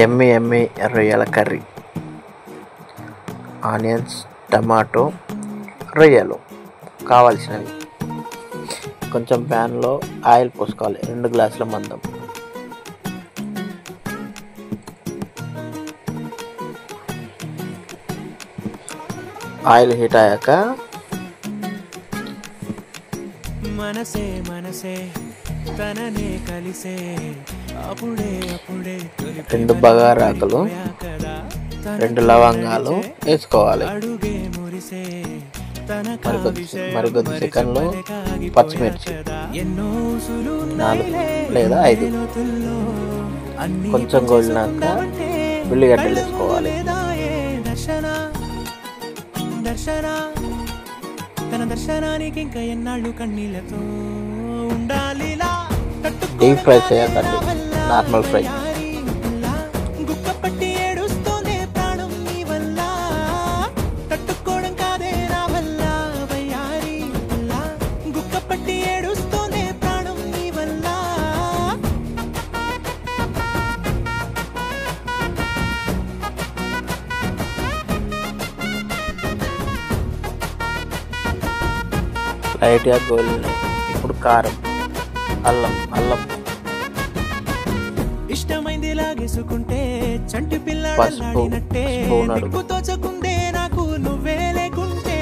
ఎమ్మి ఎమ్మి రొయ్యల curry. Onions, tomato, రొయ్యలు కావాల్సినవి. కొంచెం ప్యాన్లో ఆయిల్ పోసుకోవాలి, 2 గ్లాసుల మందం. ఆయిల్ హీట్ అయ్యాక మనసే మనసే తననే కలిసే అప్పుడే అప్పుడే 2 బగారాకులు, 2 లవంగాలు వేసుకోవాలి. మరికొద్ది సెకండ్లు పచ్చిమిర్చి 4 లేదా 5. కొంచెం గోలినాక ఉల్లిగడ్డలు వేసుకోవాలి. తన దర్శనానికి ఇంకా ఎన్నాళ్ళు కన్నీళ్ళతో ఉండాలిలా. డీప్ ఫ్రై చేయకండి, నార్మల్ ఫ్రై. గుక్కపట్టి ఏడుస్తోందే ప్రాణం నీ వల్ల, తట్టుకోవడం కాదే నా వల్ల వయ్యారి. గుక్కపట్టి ఏడుస్తోందే ప్రాణం నీ వల్ల. లైట్గా గోలినాయి. ఇప్పుడు కారం, అల్లం ఇష్టమైంది లాగేసుకుంటే చంటి పసుపు, పిల్లాడినట్టే దిక్కు తోచకుందే నాకు నువ్వే లేకుంటే.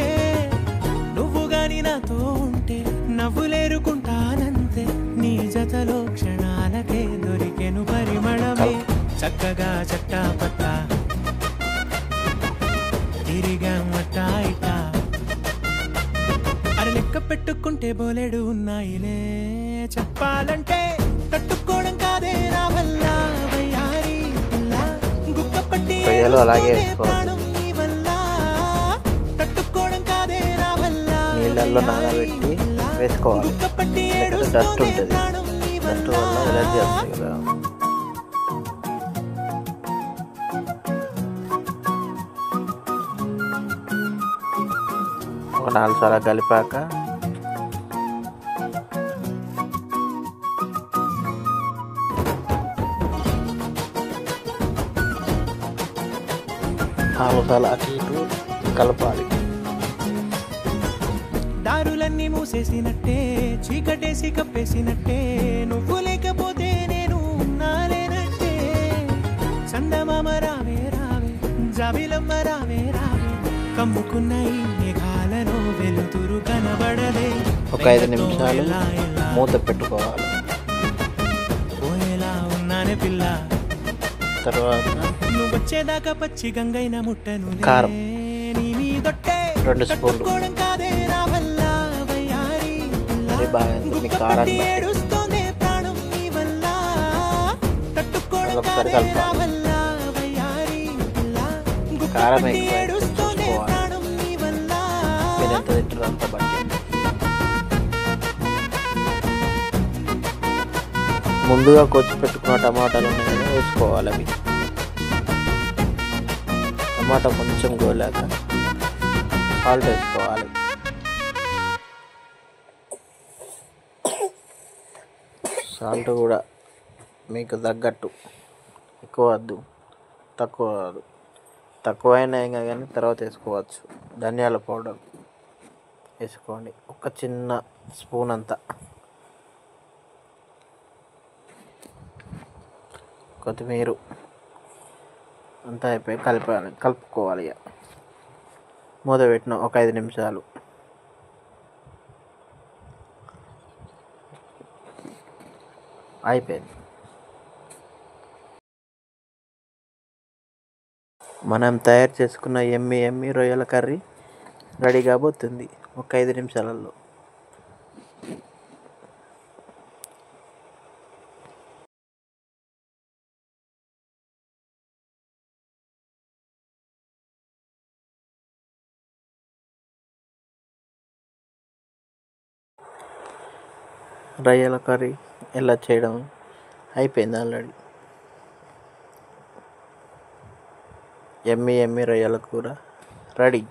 నువ్వు గాని నాతో ఉంటే నవ్వులేరుకుంటానంతే. నీ జతలో క్షణాలకే దొరికెను పరిమళమే. చక్కగా చట్టా పట్టా తిరిగా మట్టా ఇట్టా. అరే లెక్క పెట్టుకుంటే బోలెడు ఉన్నాయిలే. చెప్పాలంటే తట్టుకోవడం కాదే నా వల్ల వయ్యారి. గుక్కపట్టి అలాగే ప్రాణం నీ వల్ల, తట్టుకోవడం కాదే నా వల్ల. నీళ్ళల్లో నానబెట్టి వేసుకోవాలి. గుక్కపట్టి డస్ట్ ఉంటుంది, డస్ట్ వల్ల ఎలర్జీ వస్తుంది కదా. ఒక 4 సార్లు కలిపాక అటు ఇటు కలపాలి. దారులన్నీ మూసేసినట్టే, చీకటేసి కప్పేసినట్టే. నువ్వు లేకపోతే నేను ఉన్నాలేనట్టే. చందమామ రావే రావే, జాబిలమ్మ రావే రావే. కమ్ముకున్న ఈ మేఘాలను వెలుతురు కనబడదే. ఒక 5 నిమిషాలు మూత పెట్టుకోవాలి. పోయేలా ఉన్నానే పిల్ల, తర్వాత నువ్వు వచ్చేదాకా పచ్చి గంగైన ముట్టను. కారం, నీ మీదొట్టే 2 స్పూన్లు. కాదే నా వల్ల వయ్యారి. మరి బాగా మీ కారం ఏడుస్తోందే ప్రాణం నీ వల్ల, తట్టుకోవడం ఒకసారి కాదే నా కలపాలి. వల్ల వయ్యారి. కారం ఎక్కువ ఏడుస్తోందే చూసుకోవాలి. ప్రాణం నీ వల్ల. మీరు ఎంత తింటారో అంత బట్టి. ముందుగా కొచ్చి పెట్టుకున్న టమాటాలు ఉన్నాయి కదా, వేసుకోవాలి. అవి టమాటా కొంచెం గోలాక సాల్ట్ వేసుకోవాలి. సాల్ట్ కూడా మీకు తగ్గట్టు, ఎక్కువ వద్దు, తక్కువ వద్దు. తక్కువైనా ఇంకా కానీ తర్వాత వేసుకోవచ్చు. ధనియాల పౌడర్ వేసుకోండి, ఒక చిన్న స్పూన్ అంతా. కొత్తిమీర అంతా అయిపోయి కలుపుకోవాలి. ఇక మూత పెట్టిన ఒక 5 నిమిషాలు. అయిపోయింది. మనం తయారు చేసుకున్న ఎమ్మి రొయ్యల కర్రీ రెడీ కాబోతుంది ఒక 5 నిమిషాలలో. రొయ్యల కర్రీ ఎలా చేయడం అయిపోయింది ఆల్రెడీ. ఎమ్మి రొయ్యల కూర రెడీ.